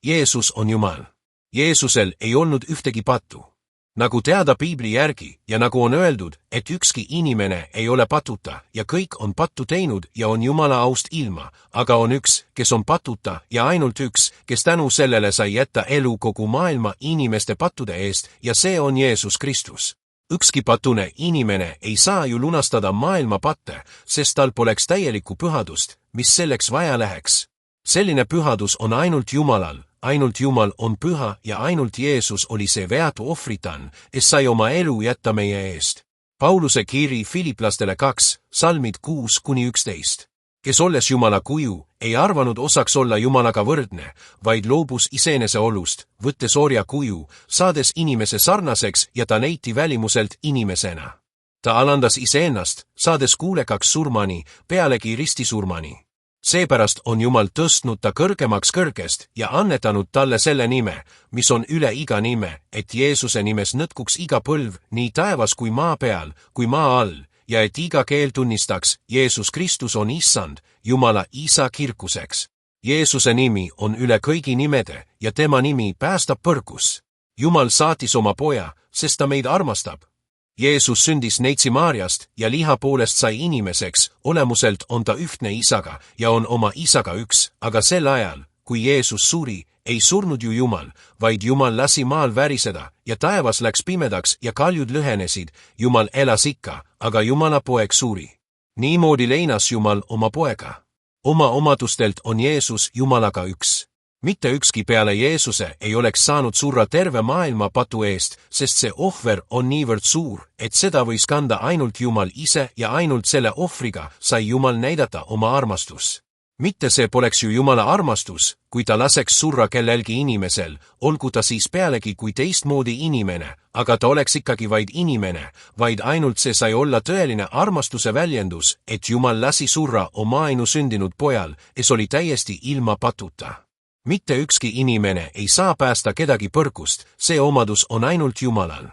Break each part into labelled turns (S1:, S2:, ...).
S1: Jeesus on Jumal. Jeesusel ei olnud ühtegi pattu. Nagu teada Piibli järgi ja nagu on öeldud, et ükski inimene ei ole patuta ja kõik on pattu teinud ja on Jumala aust ilma, aga on üks, kes on patuta ja ainult üks, kes tänu sellele sai jätta elu kogu maailma inimeste pattude eest ja see on Jeesus Kristus. Ükski patune inimene ei saa ju lunastada maailma patte, sest tal poleks täielikku pühadust, mis selleks vaja läheks. Selline pühadus on ainult Jumalal, ainult Jumal on püha ja ainult Jeesus oli see veatu ohvritan, kes sai oma elu jätta meie eest. Pauluse kiri Filiplastele 2, salmid 6-11. Kes olles Jumala kuju, ei arvanud osaks olla Jumalaga võrdne, vaid loobus iseenese olust, võttes orja kuju, saades inimese sarnaseks ja ta neiti välimuselt inimesena. Ta alandas iseennast, saades kuulekaks surmani, pealegi ristisurmani. Seepärast on Jumal tõstnud ta kõrgemaks kõrgest ja annetanud talle selle nime, mis on üle iga nime, et Jeesuse nimes nõtkuks iga põlv, nii taevas kui maa peal, kui maa all, ja et iga keel tunnistaks, Jeesus Kristus on Issand, Jumala Isa kirkuseks. Jeesuse nimi on üle kõigi nimede ja tema nimi päästab põrgus. Jumal saatis oma poja, sest ta meid armastab. Jeesus sündis neitsi Maarjast ja liha poolest sai inimeseks, olemuselt on ta ühtne isaga ja on oma isaga üks, aga sel ajal, kui Jeesus suri, ei surnud ju Jumal, vaid Jumal lasi maal väriseda ja taevas läks pimedaks ja kaljud lõhenesid, Jumal elas ikka, aga Jumala poeg suri. Niimoodi leinas Jumal oma poega. Oma omadustelt on Jeesus Jumalaga üks. Mitte ükski peale Jeesuse ei oleks saanud surra terve maailma patu eest, sest see ohver on niivõrd suur, et seda võis kanda ainult Jumal ise ja ainult selle ohvriga sai Jumal näidata oma armastus. Mitte see poleks ju Jumala armastus, kui ta laseks surra kellelgi inimesel, olgu ta siis pealegi kui teistmoodi inimene, aga ta oleks ikkagi vaid inimene, vaid ainult see sai olla tõeline armastuse väljendus, et Jumal lasi surra oma ainusündinud pojal, kes oli täiesti ilma patuta. Mitte ükski inimene ei saa päästa kedagi põrgust, see omadus on ainult Jumalal.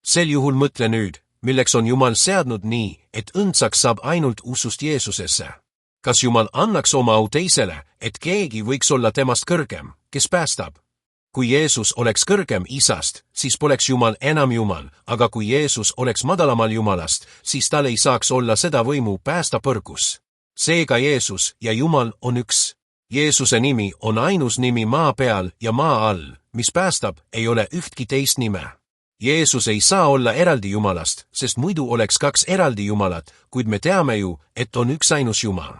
S1: Sel juhul mõtle nüüd, milleks on Jumal seadnud nii, et õndsaks saab ainult usust Jeesusesse. Kas Jumal annaks oma au teisele, et keegi võiks olla temast kõrgem, kes päästab? Kui Jeesus oleks kõrgem Isast, siis poleks Jumal enam Jumal, aga kui Jeesus oleks madalamal Jumalast, siis tal ei saaks olla seda võimu päästa põrgus. Seega Jeesus ja Jumal on üks. Jeesuse nimi on ainus nimi maa peal ja maa all, mis päästab, ei ole ühtki teist nime. Jeesus ei saa olla eraldi Jumalast, sest muidu oleks kaks eraldi Jumalat, kuid me teame ju, et on üks ainus Jumal.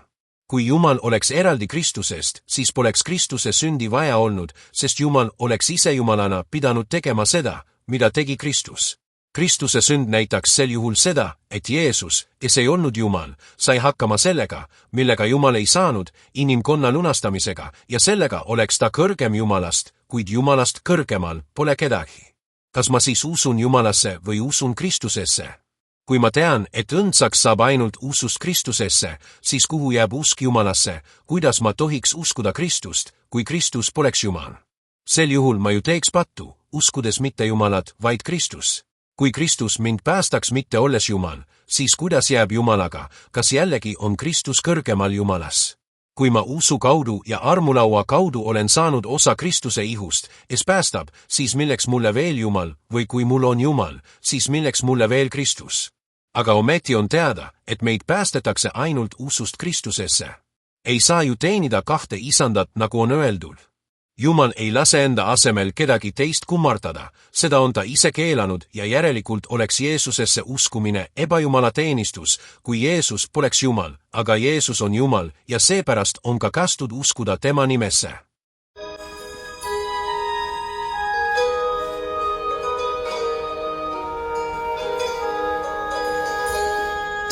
S1: Kui Jumal oleks eraldi Kristusest, siis poleks Kristuse sündi vaja olnud, sest Jumal oleks ise Jumalana pidanud tegema seda, mida tegi Kristus. Kristuse sünd näitaks sel juhul seda, et Jeesus, kes ei olnud Jumal, sai hakkama sellega, millega Jumal ei saanud, inimkonna lunastamisega, ja sellega oleks ta kõrgem Jumalast, kuid Jumalast kõrgemal pole kedagi. Kas ma siis usun Jumalasse või usun Kristusesse? Kui ma tean, et õndsaks saab ainult usust Kristusesse, siis kuhu jääb usk Jumalasse, kuidas ma tohiks uskuda Kristust, kui Kristus poleks Jumal? Sel juhul ma ju teeks pattu, uskudes mitte Jumalat, vaid Kristus. Kui Kristus mind päästaks mitte olles Jumal, siis kuidas jääb Jumalaga, kas jällegi on Kristus kõrgemal Jumalas? Kui ma usu kaudu ja armulaua kaudu olen saanud osa Kristuse ihust, kes päästab, siis milleks mulle veel Jumal, või kui mul on Jumal, siis milleks mulle veel Kristus? Aga ometi on teada, et meid päästetakse ainult usust Kristusesse. Ei saa ju teenida kahte isandat, nagu on öeldud. Jumal ei lase enda asemel kedagi teist kummardada, seda on ta ise keelanud ja järelikult oleks Jeesusesse uskumine ebajumala teenistus, kui Jeesus poleks Jumal, aga Jeesus on Jumal ja seepärast on ka kästud uskuda tema nimesse.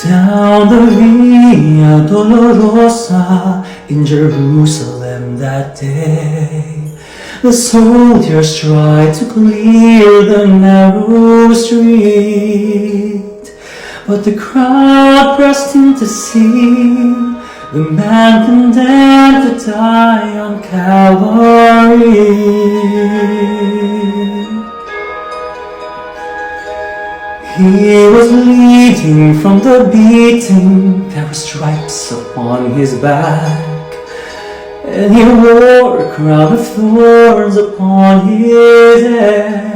S2: Down the Via Dolorosa in Jerusalem that day, the soldiers tried to clear the narrow street, but the crowd pressed in to see the man condemned to die on Calvary. He was bleeding from the beating, there were stripes upon his back, and he wore a crown of thorns upon his head,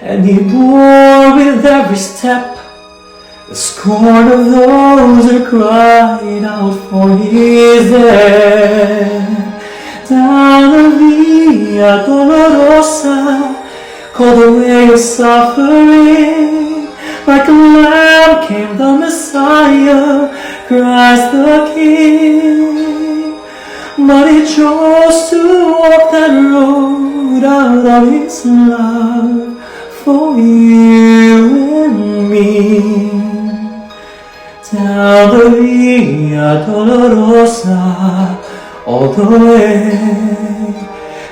S2: and he bore with every step the scorn of those who cried out for his death. Down the Via Dolorosa, called the way of suffering, like a lamb came the Messiah, Christ the King. But he chose to walk that road out of his love for you and me. Down the Via Dolorosa, all the way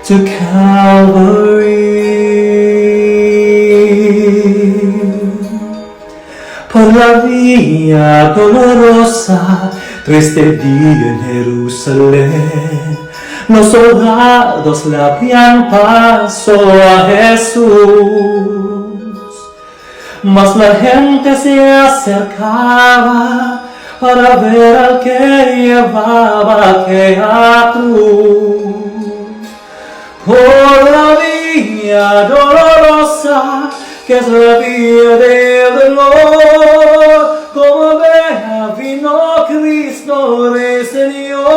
S2: to Calvary. Por la Via Dolorosa, triste día en Jerusalén, los soldados le abrían paso a Jesús, mas la gente se acercaba para ver al que llevaba aquella cruz. Por la Via Dolorosa, que es la vía del dolor, como vea vino Cristo Rey Señor,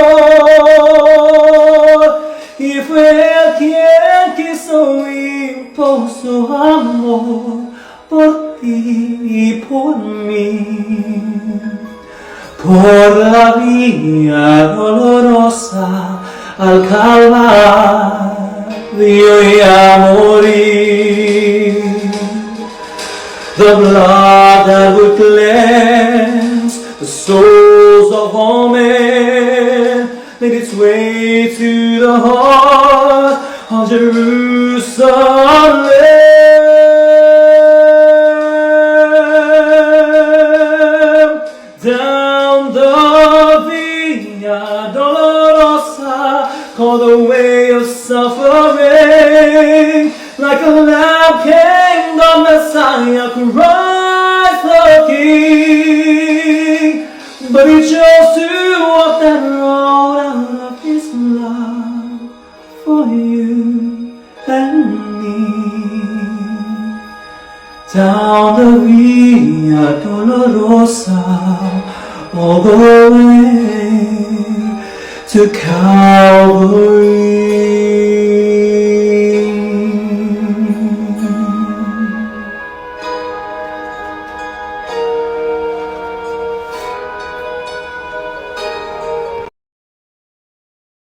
S2: y fue Él quien quiso impor su amor por ti y por mí. Por la Via Dolorosa al Calvario y a morir. The blood that would cleanse the souls of all men made its way to the heart of Jerusalem. Down the Via Dolorosa, called the way of suffering, like a lamb came the Messiah, Christ the King. But he chose to walk that road out of his love for you and me. Down the Via Dolorosa, all the way to Calvary.